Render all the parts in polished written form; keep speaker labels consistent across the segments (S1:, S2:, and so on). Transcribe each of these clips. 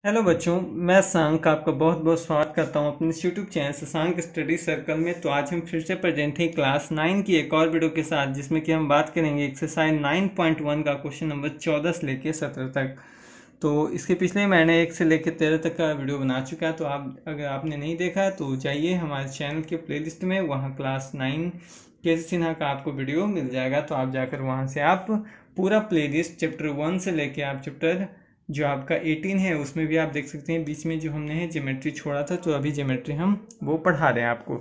S1: Hello बच्चों, मैं शशांक आपका बहुत बहुत स्वागत करता हूं अपने YouTube channel Shashank study circle में। तो आज हम फिर से प्रेजेंट हैं क्लास 9 की एक और वीडियो के साथ, जिसमें कि हम बात करेंगे एक्सरसाइज 9.1 का क्वेश्चन नंबर 14 से लेकर 17 तक। तो इसके पिछले महीने 1 से लेकर 13 तक का वीडियो बना चुका है। तो आप अगर आपने नहीं देखा तो जाइए हमारे चैनल के प्लेलिस्ट में, वहाँ क्लास 9 के सिन्हा का आपको वीडियो मिल जाएगा। तो आप जाकर वहाँ से आप पूरा प्लेलिस्ट चैप्टर 1 से लेके आप चैप्टर जो आपका 18 है उसमें भी आप देख सकते हैं। बीच में जो हमने है ज्योमेट्री छोड़ा था, तो अभी ज्योमेट्री हम वो पढ़ा रहे हैं आपको।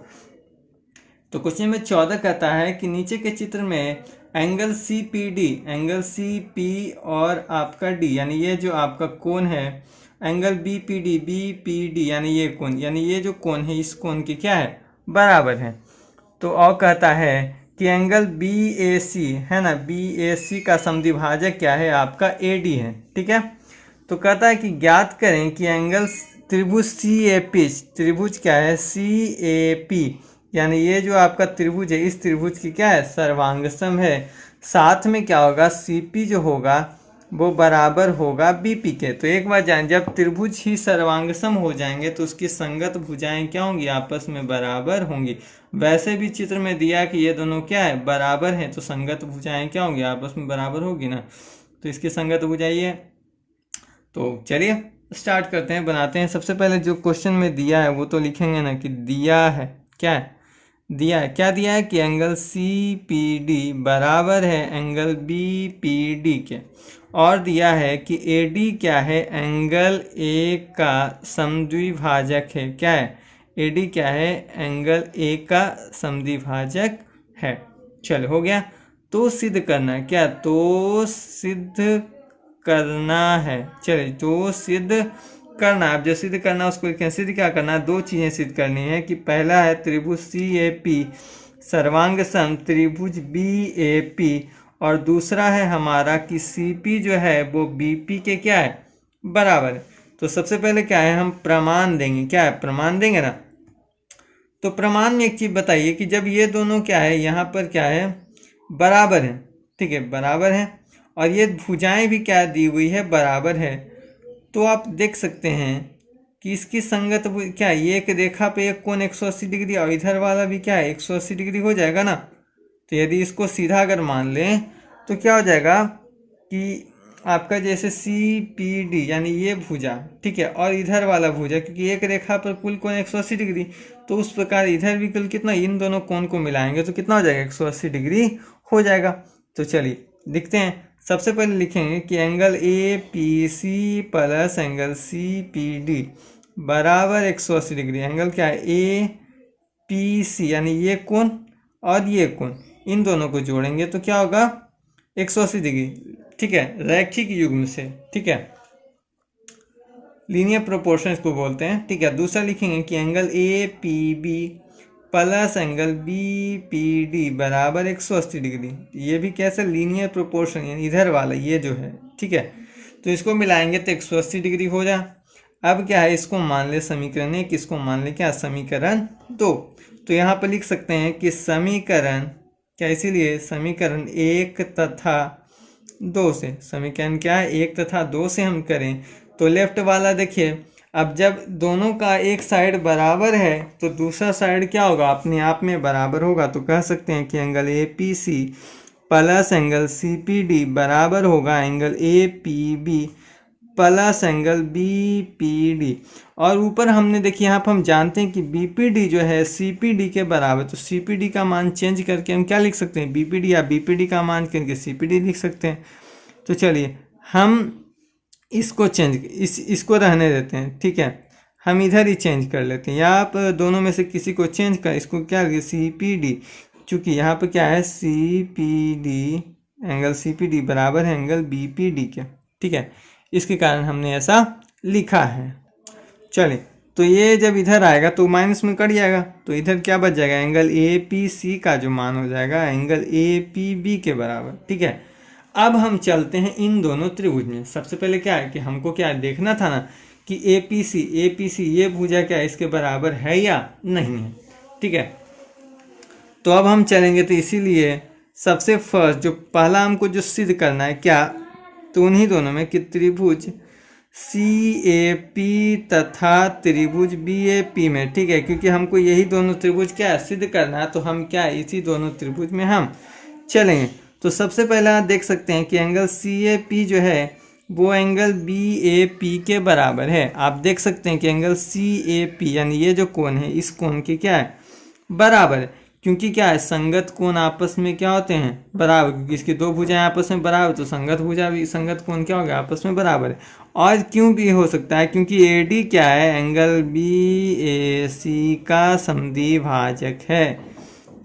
S1: तो क्वेश्चन में 14 कहता है कि नीचे के चित्र में एंगल सी पी और आपका डी, यानी ये जो आपका कोण है, एंगल बी पी डी यानी ये कोण, यानी ये जो कोण है इस कोण की क्या है, बराबर है। तो और कहता है कि एंगल बी ए सी है ना, बी ए सी का समद्विभाजक क्या है, आपका ए डी है। ठीक है, तो कहता है कि ज्ञात करें कि एंगल त्रिभुज सी ए पी, त्रिभुज क्या है, सी ए पी, यानी ये जो आपका त्रिभुज है इस त्रिभुज की क्या है, सर्वांगसम है। साथ में क्या होगा, सी पी जो होगा वो बराबर होगा बी पी के। तो एक बार जान, जब त्रिभुज ही सर्वांगसम हो जाएंगे तो उसकी संगत भुजाएं क्या होंगी, आपस में बराबर होंगी। वैसे भी चित्र में दिया कि ये दोनों क्या है, बराबर हैं, तो संगत भुजाएं क्या होंगी, आपस में बराबर होगी ना। तो इसकी संगत भुजाएं है। तो चलिए स्टार्ट करते हैं, बनाते हैं। सबसे पहले जो क्वेश्चन में दिया है वो तो लिखेंगे ना कि दिया है, क्या है दिया है, क्या दिया है कि एंगल सी पी डी बराबर है एंगल बी पी डी के, और दिया है कि ए डी क्या है, एंगल ए का समद्विभाजक है। क्या है, ए डी क्या है, एंगल ए का समद्विभाजक है। चलो हो गया। तो सिद्ध करना है क्या, तो सिद्ध करना है। चलिए, जो सिद्ध करना है, अब जो सिद्ध करना है उसको लिखें। सिद्ध क्या करना है, दो चीज़ें सिद्ध करनी है कि पहला है त्रिभुज सी ए पी सर्वांग सम त्रिभुज बी ए पी, और दूसरा है हमारा कि सी पी जो है वो बी पी के क्या है, बराबर है। तो सबसे पहले क्या है, हम प्रमाण देंगे। क्या है, प्रमाण देंगे ना। तो प्रमाण में एक चीज़ बताइए कि जब ये दोनों क्या है, यहाँ पर क्या है, बराबर है, ठीक है, बराबर है, और ये भुजाएं भी क्या दी हुई है, बराबर है, तो आप देख सकते हैं कि इसकी संगत क्या है, ये एक रेखा पे एक कोण 180 डिग्री और इधर वाला भी क्या है 180 डिग्री हो जाएगा ना। तो यदि इसको सीधा अगर मान लें तो क्या हो जाएगा कि आपका जैसे सी पी डी यानी ये भुजा, ठीक है, और इधर वाला भुजा, क्योंकि एक रेखा पर कुल कोण 180 डिग्री, तो उस प्रकार इधर भी कुल कितना, इन दोनों कोण को मिलाएंगे तो कितना हो जाएगा, 180 डिग्री हो जाएगा। तो चलिए लिखते हैं। सबसे पहले लिखेंगे कि angle A P C plus angle C P D बराबर 180 डिग्री। एंगल क्या है, ए पी सी यानी ये कोण और ये कोण, इन दोनों को जोड़ेंगे तो क्या होगा, 180 डिग्री। ठीक है, रैखिक युग्म से, ठीक है, लीनियर प्रोपोर्शन इसको बोलते हैं। ठीक है, दूसरा लिखेंगे कि angle A P B plus angle B P D बराबर 180 डिग्री। ये भी कैसे, लीनियर प्रोपोर्शन, यानी इधर वाला ये जो है, ठीक है, तो इसको मिलाएंगे तो 180 डिग्री हो जाए। अब क्या है, इसको मान ले समीकरण 1, इसको मान ले क्या, समीकरण 2। तो यहाँ पर लिख सकते हैं कि समीकरण क्या, इसीलिए समीकरण 1 तथा 2 से, समीकरण क्या है 1 तथा 2 से हम करें तो लेफ्ट वाला देखिए, अब जब दोनों का एक साइड बराबर है तो दूसरा साइड क्या होगा, अपने आप में बराबर होगा। तो कह सकते हैं कि angle A P C plus angle C P D बराबर होगा angle A P B plus angle B P D. और ऊपर हमने देखिए, यहाँ पर हम जानते हैं कि बी पी डी जो है सी पी डी के बराबर, तो सी पी डी का मान चेंज करके हम क्या लिख सकते हैं, बी पी डी, या बी पी डी का मान करके सी पी डी लिख सकते हैं। तो चलिए हम इसको चेंज, इसको रहने देते हैं, ठीक है, हम इधर ही चेंज कर लेते हैं, या आप दोनों में से किसी को चेंज कर, इसको क्या लिखे, सी पी डी, चूँकि यहाँ पर क्या है C P D, angle C P D बराबर है एंगल बी पी डी के, ठीक है, इसके कारण हमने ऐसा लिखा है। चलिए, तो ये जब इधर आएगा तो माइनस में कट जाएगा, तो इधर क्या बच जाएगा, एंगल ए पी सी का जो मान हो जाएगा एंगल ए पी बी के बराबर। ठीक है, अब हम चलते हैं इन दोनों त्रिभुज में। सबसे पहले क्या है कि हमको क्या देखना था ना कि ए पी सी ये भुजा क्या इसके बराबर है या नहीं है। ठीक है, तो अब हम चलेंगे, तो इसीलिए सबसे फर्स्ट जो पहला हमको जो सिद्ध करना है क्या, तो उन्हीं दोनों में कि त्रिभुज CAP तथा त्रिभुज BAP में, ठीक है, क्योंकि हमको यही दोनों त्रिभुज क्या सिद्ध करना है, तो हम क्या इसी दोनों त्रिभुज में हम चलेंगे। तो सबसे पहले आप देख सकते हैं कि एंगल CAP जो है वो एंगल BAP के बराबर है। आप देख सकते हैं कि एंगल CAP यानी ये जो कोण है इस कोण के क्या है बराबर है, क्योंकि क्या है संगत कोण आपस में क्या होते हैं बराबर, क्योंकि इसकी दो भुजाएं आपस में बराबर, तो संगत भुजा भी संगत कोण क्या हो गया आपस में बराबर है। और क्यों भी हो सकता है, क्योंकि AD क्या है एंगल BAC का समद्विभाजक है।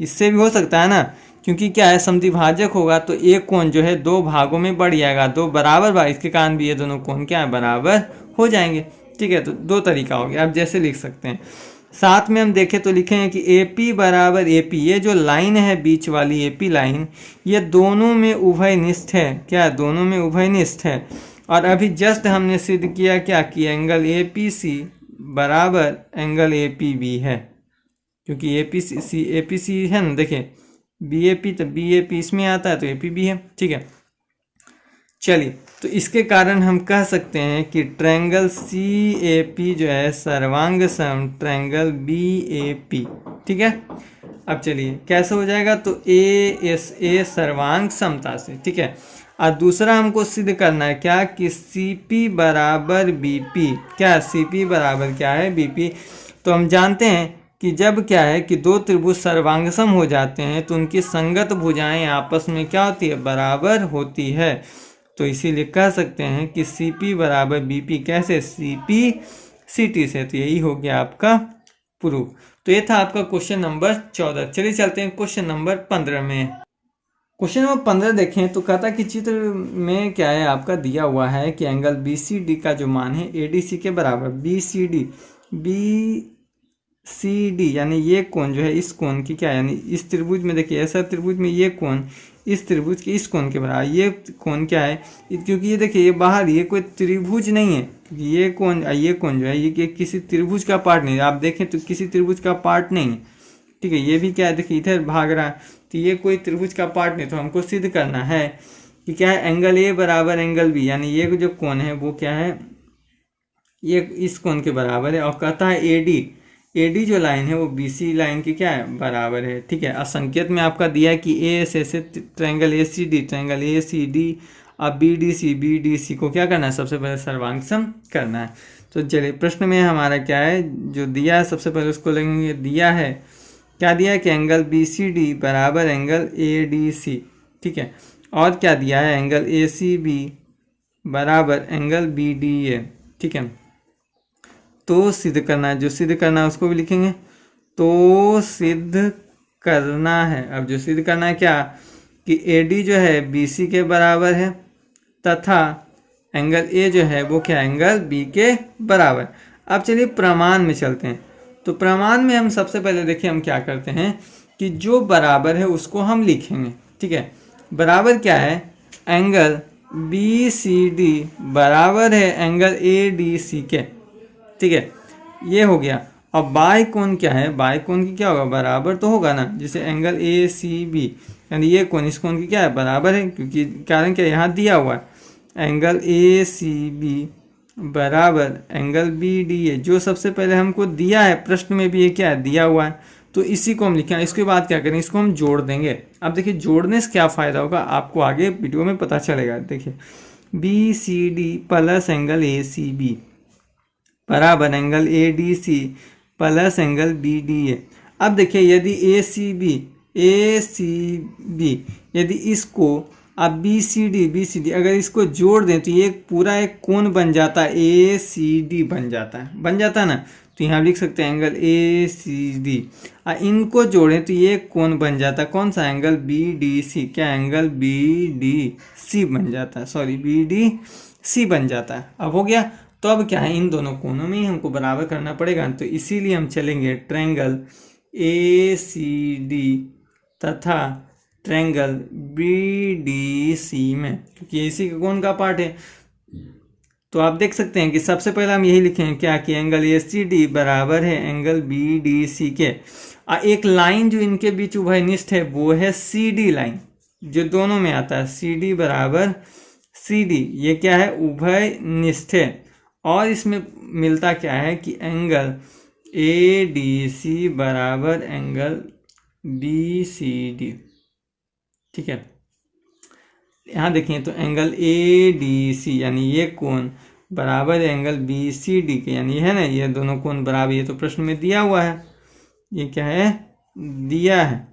S1: इससे भी हो सकता है ना, क्योंकि क्या है समद्विभाजक होगा तो एक कोण जो है दो भागों में बढ़ जाएगा, दो बराबर भाग, इसके कारण भी ये दोनों कोण क्या है बराबर हो जाएंगे। ठीक है, तो दो तरीका हो गया, आप जैसे लिख सकते हैं। साथ में हम देखें तो लिखेंगे कि AP बराबर AP, ये जो लाइन है बीच वाली AP लाइन, ये दोनों में उभयनिष्ठ है। क्या दोनों में उभयनिष्ठ है। और अभी जस्ट हमने सिद्ध किया क्या कि एंगल APC बराबर एंगल APB है, क्योंकि APC है ना, देखिए BAP तो BAP इसमें आता है तो APB है। ठीक है, चलिए, तो इसके कारण हम कह सकते हैं कि ट्रायंगल CAP जो है सर्वांग सम ट्रायंगल BAP। ठीक है, अब चलिए कैसे हो जाएगा, तो ASA सर्वांग समता से। ठीक है, और दूसरा हमको सिद्ध करना है क्या कि CP बराबर BP। क्या CP बराबर क्या है BP। तो हम जानते हैं कि जब क्या है कि दो त्रिभुज सर्वांगसम हो जाते हैं तो उनकी संगत भुजाएं आपस में क्या होती है बराबर होती है। तो इसीलिए कह सकते हैं कि CP बराबर BP। कैसे, CP CT से। तो यही हो गया आपका प्रूफ। तो ये था आपका क्वेश्चन नंबर 14। चलिए चलते हैं क्वेश्चन नंबर 15 में। क्वेश्चन नंबर 15 देखें तो कहता कि चित्र में क्या है आपका दिया हुआ है कि एंगल BCD का जो मान है ADC के बराबर। BCD यानी ये कोण जो है इस कोण की क्या, यानी इस त्रिभुज में देखिए ऐसा त्रिभुज में ये कोण इस त्रिभुज के इस कोण के बराबर। ये कोण क्या है, क्योंकि ये देखिए ये बाहर, ये कोई त्रिभुज नहीं है, ये कोण जो है ये किसी त्रिभुज का पार्ट नहीं है। आप देखें तो किसी त्रिभुज का पार्ट नहीं है। ठीक है, ये भी क्या है देखिए इधर भाग रहा है, तो ये कोई त्रिभुज का पार्ट नहीं। तो हमको सिद्ध करना है कि क्या है एंगल A बराबर एंगल B, यानी ये जो कोण है वो क्या है ये इस कोण के बराबर है। और कहता है AD जो लाइन है वो BC लाइन की क्या है बराबर है। ठीक है, असंकेत में आपका दिया है कि ASA से ट्रायंगल ACD अब BDC को क्या करना है, सबसे पहले सर्वांग सम करना है। तो चलिए प्रश्न में हमारा क्या है जो दिया है सबसे पहले उसको लेंगे। दिया है क्या, दिया है कि एंगल BCD बराबर एंगल ADC। ठीक है, और क्या दिया है एंगल ACB बराबर एंगल BDA। ठीक है, तो सिद्ध करना है, जो सिद्ध करना है उसको भी लिखेंगे। तो सिद्ध करना है, अब जो सिद्ध करना है क्या कि AD जो है BC के बराबर है तथा एंगल A जो है वो क्या एंगल B के बराबर। अब चलिए प्रमाण में चलते हैं। तो प्रमाण में हम सबसे पहले देखिए हम क्या करते हैं कि जो बराबर है उसको हम लिखेंगे। ठीक है, बराबर क्या है एंगल BCD बराबर है एंगल ADC के। ठीक है, ये हो गया। अब बाय कोण क्या है, बाय कोण की क्या होगा बराबर तो होगा ना, जैसे एंगल ACB यानी ये कोण इस कोण की क्या है बराबर है, क्योंकि कारण क्या यहाँ दिया हुआ है एंगल ACB बराबर एंगल BDA। जो सबसे पहले हमको दिया है प्रश्न में भी ये क्या है दिया हुआ है, तो इसी को हम लिखें। इसके बाद क्या करें, इसको हम जोड़ देंगे। अब देखिए जोड़ने से क्या फ़ायदा होगा आपको आगे वीडियो में पता चलेगा। देखिए BCD प्लस एंगल ACB बराबर angle ADC plus angle BDA। अब देखिए यदि ACB यदि इसको अब BCD अगर इसको जोड़ दें तो ये पूरा एक कोण बन जाता है, ACD बन जाता है ना। तो यहाँ लिख सकते हैं एंगल ACD। इनको जोड़ें तो ये कोण बन जाता है कौन सा, एंगल BDC। क्या एंगल BDC बन जाता है, सॉरी BDC बन जाता है। अब हो गया। तो अब क्या है इन दोनों कोणों में ही हमको बराबर करना पड़ेगा, तो इसीलिए हम चलेंगे ट्रायंगल ACD तथा ट्रायंगल BDC में, क्योंकि इसी के कोण का पार्ट है। तो आप देख सकते हैं कि सबसे पहले हम यही लिखेंगे क्या कि एंगल ACD बराबर है एंगल BDC के। एक लाइन जो इनके बीच उभयनिष्ठ है वो है CD लाइन, जो दोनों में आता है CD बराबर CD। ये क्या है उभयनिष्ठ है। और इसमें मिलता क्या है कि एंगल ए डी सी बराबर एंगल बी सी डी। ठीक है, यहाँ देखिए तो एंगल ए डी सी यानी ये कोण बराबर एंगल बी सी डी के, यानी है ना ये दोनों कोण बराबर, ये तो प्रश्न में दिया हुआ है, ये क्या है दिया है।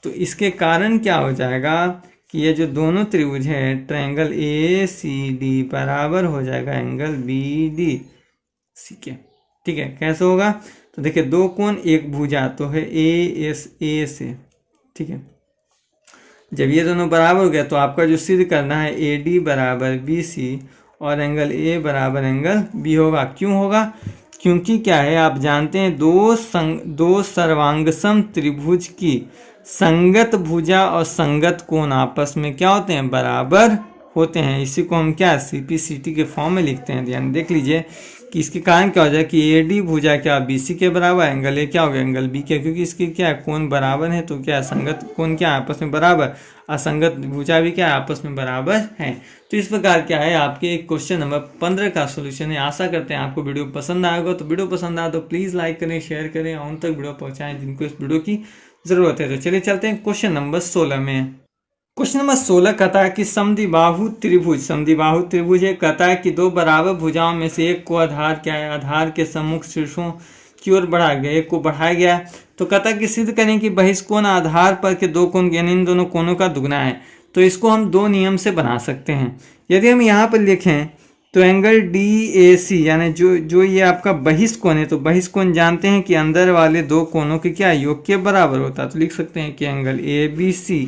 S1: तो इसके कारण क्या हो जाएगा कि ये जो दोनों त्रिभुज है ट्रायंगल ए सी डी बराबर हो जाएगा एंगल बी डी सी के। ठीक है, कैसे होगा तो देखिए दो कोण एक भुजा तो है ए एस ए से। ठीक है, जब ये दोनों बराबर हो गया तो आपका जो सिद्ध करना है ए डी बराबर बी सी और एंगल ए बराबर एंगल बी होगा। क्यों होगा, क्योंकि क्या है आप जानते हैं दो सर्वांगसम त्रिभुज की संगत भुजा और संगत कोण आपस में क्या होते हैं बराबर होते हैं। इसी को हम क्या सीपीसीटी के फॉर्म में लिखते हैं। ध्यान देख लीजिए कि इसके कारण क्या हो जाए कि ए डी भुजा क्या बी सी के बराबर, एंगल ए क्या हो गया एंगल बी के, क्योंकि इसके क्या है कोण बराबर है तो क्या संगत कोण क्या आपस में बराबर, असंगत भुजा भी क्या आपस में बराबर है। तो इस प्रकार क्या है आपके क्वेश्चन नंबर 15 का सोल्यूशन है। आशा करते हैं आपको वीडियो पसंद आएगा। तो वीडियो पसंद आए तो प्लीज़ लाइक करें, शेयर करें और उन तक वीडियो पहुँचाएँ जिनको इस वीडियो की ज़रूरत है। तो चलिए चलते हैं क्वेश्चन नंबर 16 में। क्वेश्चन नंबर 16 कहता है कि समद्विबाहु त्रिभुज है, कहता है कि दो बराबर भुजाओं में से एक को आधार क्या है, आधार के सम्मुख शीर्षों की ओर बढ़ाया गया, एक को बढ़ाया गया। तो कहता है कि सिद्ध करें कि बहिष्कोण आधार पर के दो कोण यानी इन दोनों कोणों का दुगना है। तो इसको हम दो नियम से बना सकते हैं। यदि हम यहाँ पर लिखें तो एंगल डी ए सी यानी जो ये आपका बहिष्कोण है, तो बहिष्कोण जानते हैं कि अंदर वाले दो कोणों के क्या योग के बराबर होता है। तो लिख सकते हैं कि angle A B C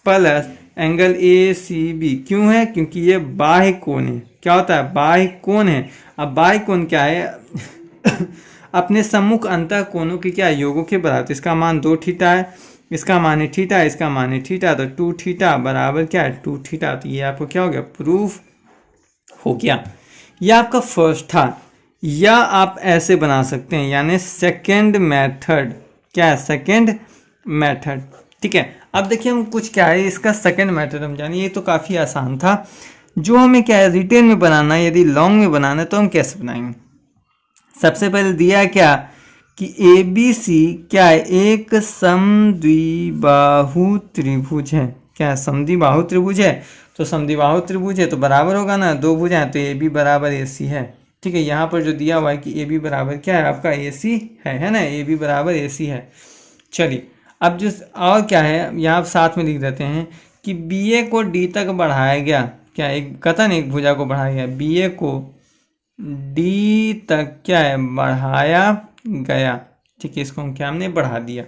S1: plus angle A C B. क्यों है, क्योंकि ये बाह्य कोण है। क्या होता है बाह्य कोण है। अब बाह्य कोण क्या है अपने सम्मुख अंतः कोणों के क्या योगों के बराबर। तो इसका मान 2 थीटा है, इसका मान है थीटा, इसका मान है थीटा, तो 2 थीटा बराबर क्या है 2 थीटा। तो ये आपको क्या हो गया प्रूफ हो गया। यह आपका फर्स्ट था। या आप ऐसे बना सकते हैं यानी सेकेंड मेथड। क्या है सेकेंड मेथड। ठीक है, अब देखिए हम कुछ क्या है इसका सेकेंड मेथड हम जानिए। ये तो काफ़ी आसान था। जो हमें क्या है रिटेन में बनाना है, यदि लॉन्ग में बनाना है तो हम कैसे बनाएंगे। सबसे पहले दिया क्या कि ए बी सी क्या है एक समद्विबाहु त्रिभुज है। क्या है समद्विबाहु त्रिभुज है। तो समद्विबाहु त्रिभुज है तो बराबर होगा ना, दो भुजाएं, तो ए बी बराबर ए सी है। ठीक है, यहाँ पर जो दिया हुआ है कि ए बी बराबर क्या है आपका ए सी है ना, ए बी बराबर ए सी है। चलिए अब जो और क्या है यहाँ साथ में लिख देते हैं कि बी ए को डी तक बढ़ाया गया। क्या एक कथन एक भुजा को बढ़ाया गया, बी ए को डी तक क्या है बढ़ाया गया। ठीक है, इसको हम क्या हमने बढ़ा दिया।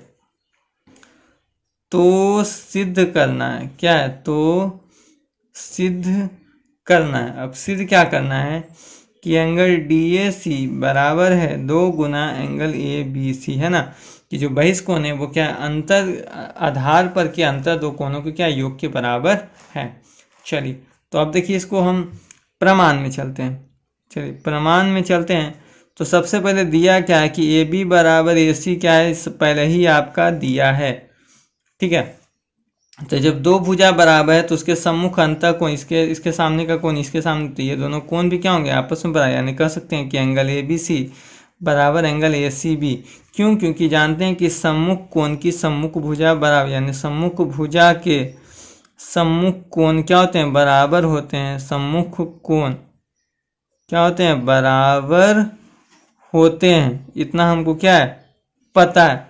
S1: तो सिद्ध करना है क्या है, तो सिद्ध करना है। अब सिद्ध क्या करना है कि एंगल डी ए सी बराबर है 2 गुना एंगल ए बी सी, है ना, कि जो बहिष्कोण है वो क्या अंतर आधार पर के अंतर दो कोणों के क्या योग के बराबर है। चलिए तो अब देखिए इसको हम प्रमाण में चलते हैं। चलिए प्रमाण में चलते हैं। तो सबसे पहले दिया क्या है कि ए बी बराबर ए सी क्या है पहले ही आपका दिया है। ठीक है, तो जब दो भुजा बराबर है तो उसके सम्मुख अंतर कोण इसके सामने का कोण इसके सामने, तो ये दोनों कोण भी क्या होंगे आपस में बराबर, यानी कह सकते हैं कि एंगल ए बी सी बराबर एंगल ए सी बी। क्यों, क्योंकि जानते हैं कि सम्मुख कोण की सम्मुख भुजा बराबर, यानी सम्मुख भुजा के सम्मुख कोण क्या होते हैं बराबर होते हैं। सम्मुख कोण क्या होते हैं बराबर होते हैं, इतना हमको क्या है पता है।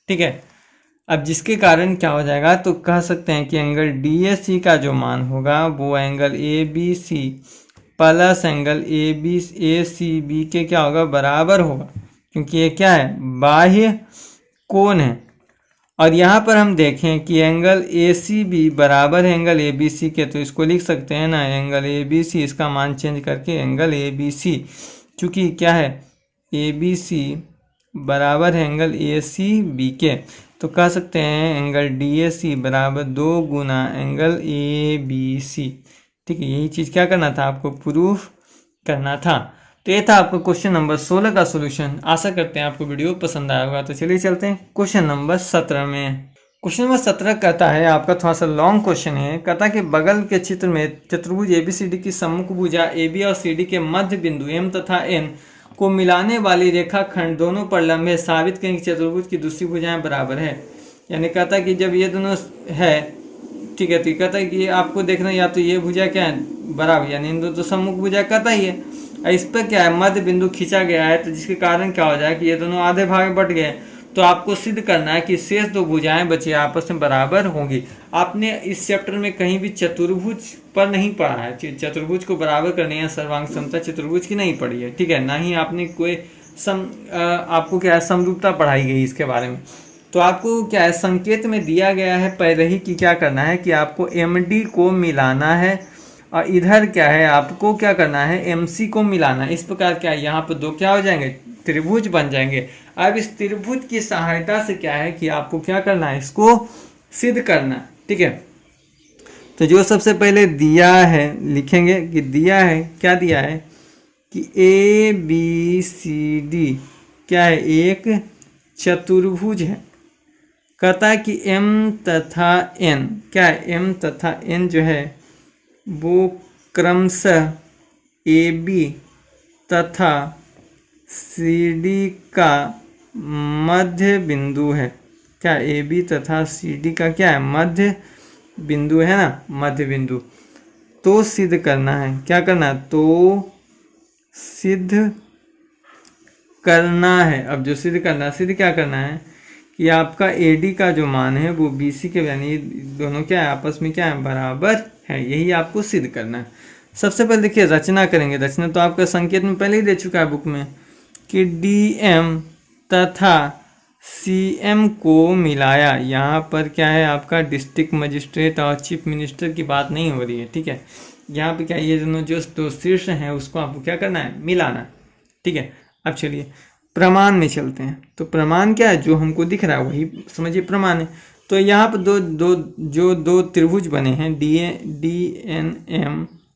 S1: ठीक है, अब जिसके कारण क्या हो जाएगा तो कह सकते हैं कि एंगल डी ए सी का जो मान होगा वो angle A B C plus angle A C B के क्या होगा बराबर होगा, क्योंकि ये क्या है बाह्य कोण है। और यहाँ पर हम देखें कि एंगल ए सी बी बराबर है एंगल ए बी सी के, तो इसको लिख सकते हैं ना एंगल ए बी सी, इसका मान चेंज करके एंगल ए बी सी, चूँकि क्या है ए बी सी बराबर है एंगल ए सी बी के, तो कह सकते हैं एंगल डी ए सी बराबर 2 गुना एंगल ए बी सी। ठीक है, यही चीज़ क्या करना था आपको प्रूफ करना था। तो ये था आपका क्वेश्चन नंबर 16 का सॉल्यूशन। आशा करते हैं आपको वीडियो पसंद आया होगा। तो चलिए चलते हैं क्वेश्चन नंबर 17 में। क्वेश्चन नंबर 17 कहता है, आपका थोड़ा सा लॉन्ग क्वेश्चन है। कहता कि बगल के चित्र में चतुर्भुज एबीसीडी की सम्मुख भुजा AB और CD के मध्य बिंदु M तथा N को मिलाने वाली रेखाखंड दोनों पर लंब है, साबित करें कि चतुर्भुज की दूसरी भुजाएं बराबर है। यानी कहता है कि जब ये दोनों है, ठीक है, तो कहता है कि आपको देखना या तो ये भुजा क्या है बराबर, यानी इन दो तो सम्मुख भुजा कहता ही है। और इस पर क्या है, मध्य बिंदु खींचा गया है, तो जिसके कारण क्या हो जाए कि ये दोनों आधे भाग में बट गए। तो आपको सिद्ध करना है कि शेष दो भुजाएं बची आपस में बराबर होंगी। आपने इस चैप्टर में कहीं भी चतुर्भुज पर नहीं पढ़ा है, चतुर्भुज को बराबर करने या सर्वांग समता चतुर्भुज की नहीं पढ़ी है, ठीक है, ना ही आपने कोई आपको क्या है समरूपता पढ़ाई गई इसके बारे में। तो आपको क्या है संकेत में दिया गया है पहले ही कि क्या करना है कि आपको MD को मिलाना है और इधर क्या है आपको क्या करना है MC को मिलाना है। इस प्रकार क्या है यहाँ पर दो क्या हो जाएंगे, त्रिभुज बन जाएंगे। अब इस त्रिभुज की सहायता से क्या है कि आपको क्या करना है, इसको सिद्ध करना है, ठीक है। तो जो सबसे पहले दिया है लिखेंगे कि दिया है, क्या दिया है कि ABCD क्या है, एक चतुर्भुज है। कहता है कि M तथा N क्या है, M तथा N जो है वो क्रमशः AB तथा CD का मध्य बिंदु है। क्या AB तथा CD का क्या है, मध्य बिंदु है ना, मध्य बिंदु। तो सिद्ध करना है, क्या करना है, तो सिद्ध करना है। अब जो सिद्ध करना है, सिद्ध क्या करना है कि आपका AD का जो मान है वो BC के, यानी दोनों क्या है आपस में क्या है बराबर है, यही आपको सिद्ध करना है। सबसे पहले देखिए रचना करेंगे। रचना तो आपका संकेत में पहले ही दे चुका है बुक में कि DM तथा CM को मिलाया। यहाँ पर क्या है आपका डिस्ट्रिक्ट मजिस्ट्रेट और चीफ मिनिस्टर की बात नहीं हो रही है, ठीक है। यहाँ पे क्या ये दोनों जो दो शीर्ष हैं उसको आपको क्या करना है, मिलाना, ठीक है। अब चलिए प्रमाण में चलते हैं। तो प्रमाण क्या है, जो हमको दिख रहा है वही समझिए प्रमाण है। तो यहाँ पर दो त्रिभुज बने हैं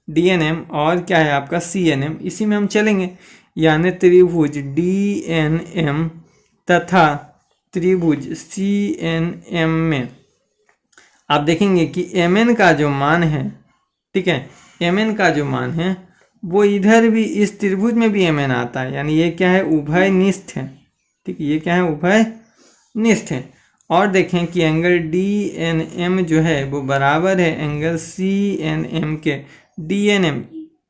S1: DNM और क्या है आपका CNM, इसी में हम चलेंगे। यानी त्रिभुज DNM तथा त्रिभुज CNM में आप देखेंगे कि MN का जो मान है, ठीक है, MN का जो मान है वो इधर भी इस त्रिभुज में भी MN आता है। यानी ये क्या है, उभयनिष्ठ है, ठीक है, ये क्या है उभयनिष्ठ है। और देखें कि एंगल DNM जो है वो बराबर है एंगल CNM के DNM,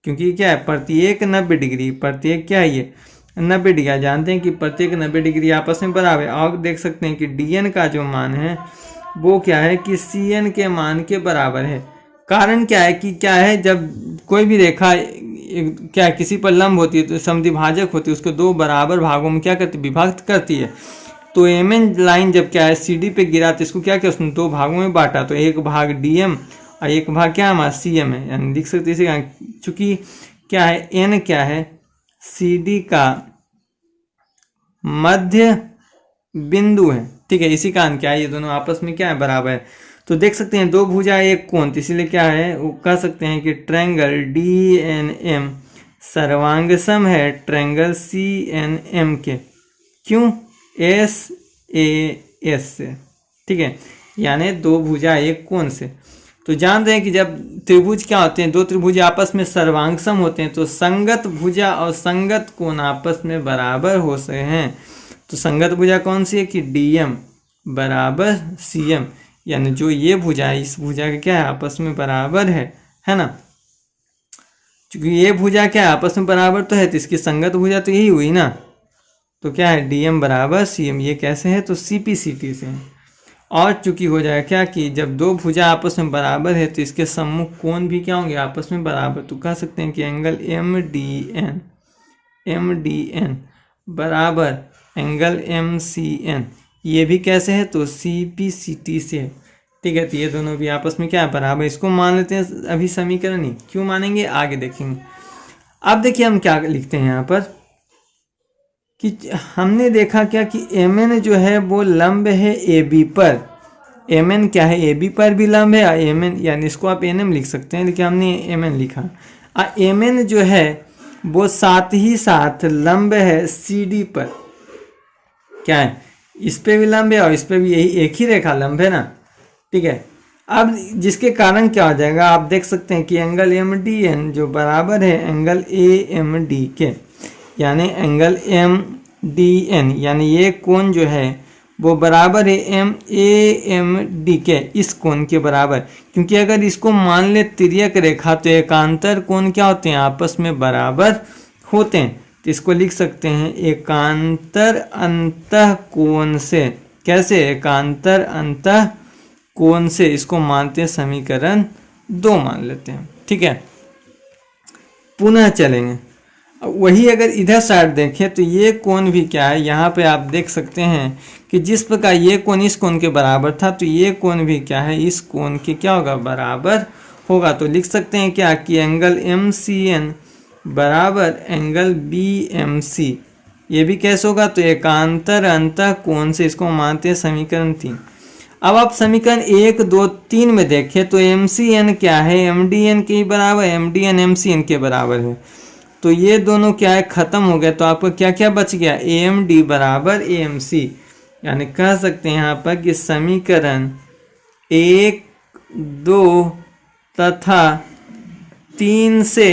S1: क्योंकि क्या है प्रत्येक 90 डिग्री, प्रत्येक क्या है ये 90 डिग्री, जानते हैं कि प्रत्येक 90 डिग्री आपस में बराबर है। और देख सकते हैं कि DN का जो मान है वो क्या है कि CN के मान के बराबर है। कारण क्या है कि क्या है, जब कोई भी रेखा क्या है किसी पर लंब होती है तो समद्विभाजक होती है, उसको दो बराबर भागों में क्या करती है, विभक्त करती है। तो MN लाइन जब क्या है CD पे गिरा तो इसको क्या किया, उसने दो भागों में बांटा। तो एक भाग DM और एक भाग क्या हमारा CM है। यानी लिख सकते इसे, चूंकि क्या है N क्या है CD का मध्य बिंदु है, ठीक है, इसी कारण क्या है ये दोनों आपस में क्या है बराबर है। तो देख सकते हैं दो भुजा एक कोण, तो इसीलिए क्या है वो कह सकते हैं कि ट्रायंगल DNM सर्वांगसम है ट्रायंगल CNM के। क्यों, SAS से, ठीक है, यानी दो भुजा एक कोण से। तो जानते हैं कि जब त्रिभुज क्या होते हैं, दो त्रिभुज आपस में सर्वांगसम होते हैं तो संगत भुजा और संगत कोण आपस में बराबर हो सकते हैं। तो संगत भुजा कौन सी है कि DM बराबर CM, यानी जो ये भुजा है इस भुजा के क्या है आपस में बराबर है ना। क्योंकि ये भुजा क्या है आपस में बराबर तो है, तो इसकी संगत भुजा तो यही हुई ना। तो क्या है DM बराबर CM, ये कैसे है तो CPCT से है। और चूंकि हो जाएगा क्या कि जब दो भुजा आपस में बराबर है तो इसके सम्मुख कोण भी क्या होंगे आपस में बराबर। तो कह सकते हैं कि एंगल MDN बराबर एंगल MCN, ये भी कैसे है तो CPCT से है, ठीक है। तो ये दोनों भी आपस में क्या है बराबर, इसको मान लेते हैं अभी समीकरण ही, क्यों मानेंगे आगे देखेंगे। अब देखिए हम क्या लिखते हैं यहाँ पर कि हमने देखा क्या कि MN जो है वो लंब है AB पर। MN क्या है AB पर भी लंब है, MN यानी इसको आप NM लिख सकते हैं, लेकिन हमने MN लिखा। MN जो है वो साथ ही साथ लंब है CD पर। क्या है इस पे भी लंब है और इस पे भी यही एक ही रेखा लंब है ना, ठीक है। अब जिसके कारण क्या हो जाएगा, आप देख सकते हैं कि एंगल एम डी एन जो बराबर है एंगल ए एम डी के, यानी एंगल एम डी एन, यानी ये कोण जो है वो बराबर है एम ए एम डी के, इस कोण के बराबर। क्योंकि अगर इसको मान ले तिर्यक रेखा तो एकांतर कोण क्या होते हैं, आपस में बराबर होते हैं। तो इसको लिख सकते हैं एकांतर अंतः कोण से। कैसे, एकांतर अंतः कोण से, इसको मानते हैं समीकरण 2 मान लेते हैं, ठीक है। पुनः चलेंगे, वही अगर इधर साइड देखें तो ये कोण भी क्या है, यहाँ पे आप देख सकते हैं कि जिस प्रकार ये कोण इस कोण के बराबर था तो ये कोण भी क्या है, इस कोण के क्या होगा, बराबर होगा। तो लिख सकते हैं क्या कि एंगल एम सी एन बराबर एंगल बी एम सी। ये भी कैसे होगा, तो एकांतर अंतः कोण से, इसको मानते हैं समीकरण 3। अब आप समीकरण 1, 2, 3 में देखें तो एम सी एन क्या है, एम डी एन के बराबर, M D N M C N के बराबर है। तो ये दोनों क्या है, खत्म हो गया। तो आपको क्या क्या बच गया, ए एम डी बराबर ए एम सी। यानी कह सकते हैं यहाँ पर कि समीकरण 1, 2 तथा 3 से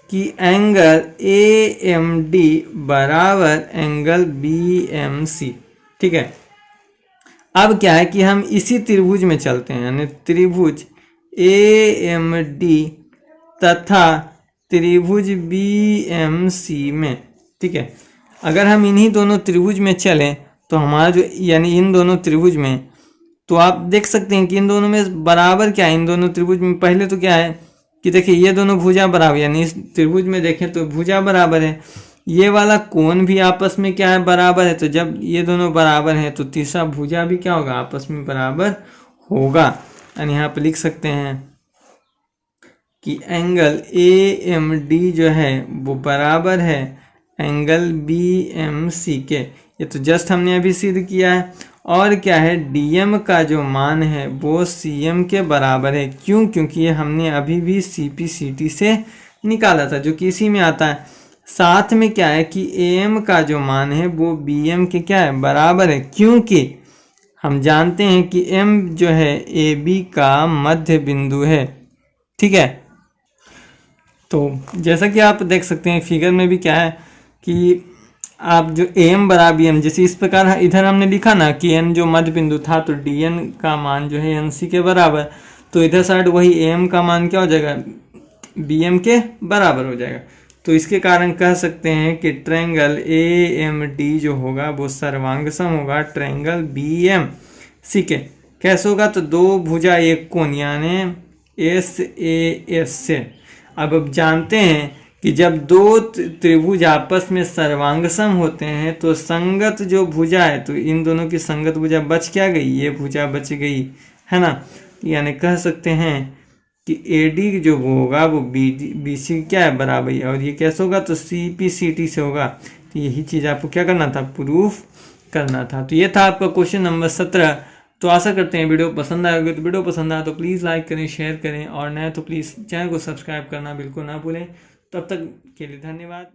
S1: कि एंगल ए एम डी बराबर एंगल बी एम सी, ठीक है। अब क्या है कि हम इसी त्रिभुज में चलते हैं, यानी त्रिभुज ए एम डी तथा त्रिभुज बी एम सी में, ठीक है। अगर हम इन्हीं दोनों त्रिभुज में चलें तो हमारा जो, यानी इन दोनों त्रिभुज में, तो आप देख सकते हैं कि इन दोनों में बराबर क्या है, इन दोनों त्रिभुज में पहले तो क्या है कि देखिए ये दोनों भुजा बराबर, यानी इस त्रिभुज में देखें तो भुजा बराबर है, ये वाला कोण भी आपस में क्या है, बराबर है। तो जब ये दोनों बराबर हैं तो तीसरा भुजा भी क्या होगा, आपस में बराबर होगा। यानी यहाँ पे लिख सकते हैं कि एंगल ए एम डी जो है वो बराबर है एंगल बी एम सी के। ये तो जस्ट हमने अभी सिद्ध किया है। और क्या है, डीएम का जो मान है वो सीएम के बराबर है। क्यों, क्योंकि ये हमने अभी भी सीपीसीटी से निकाला था, जो कि इसी में आता है। साथ में क्या है कि एम का जो मान है वो बीएम के क्या है, बराबर है। क्योंकि हम जानते हैं कि एम जो है ए बी का मध्य बिंदु है, ठीक है। तो जैसा कि आप देख सकते हैं फिगर में भी क्या है कि आप जो एम बराबर एम, जैसे इस प्रकार इधर हमने लिखा ना कि एन जो मध्य बिंदु था तो डी एन का मान जो है एन सी के बराबर, तो इधर साइड वही एम का मान क्या हो जाएगा, बी एम के बराबर हो जाएगा। तो इसके कारण कह सकते हैं कि ट्रायंगल ए एम डी जो होगा वो सर्वांग सम होगा ट्रायंगल बी एम सी के। कैसे होगा, तो दो भुजा एक कोण, यानी एस ए एस से। अब जानते हैं कि जब दो त्रिभुज आपस में सर्वांगसम होते हैं तो संगत जो भुजा है, तो इन दोनों की संगत भुजा बच क्या गई, ये भुजा बच गई, है ना। यानी कह सकते हैं कि AD जो होगा वो BC क्या है, बराबर है। और ये कैसे होगा, तो CPCT से होगा। तो यही चीज़ आपको क्या करना था, प्रूफ करना था। तो ये था आपका क्वेश्चन नंबर 17। तो आशा करते हैं वीडियो पसंद आएगी। तो वीडियो पसंद आया तो प्लीज़ लाइक करें, शेयर करें, और नए तो प्लीज़ चैनल को सब्सक्राइब करना बिल्कुल ना भूलें। तब तक के लिए धन्यवाद।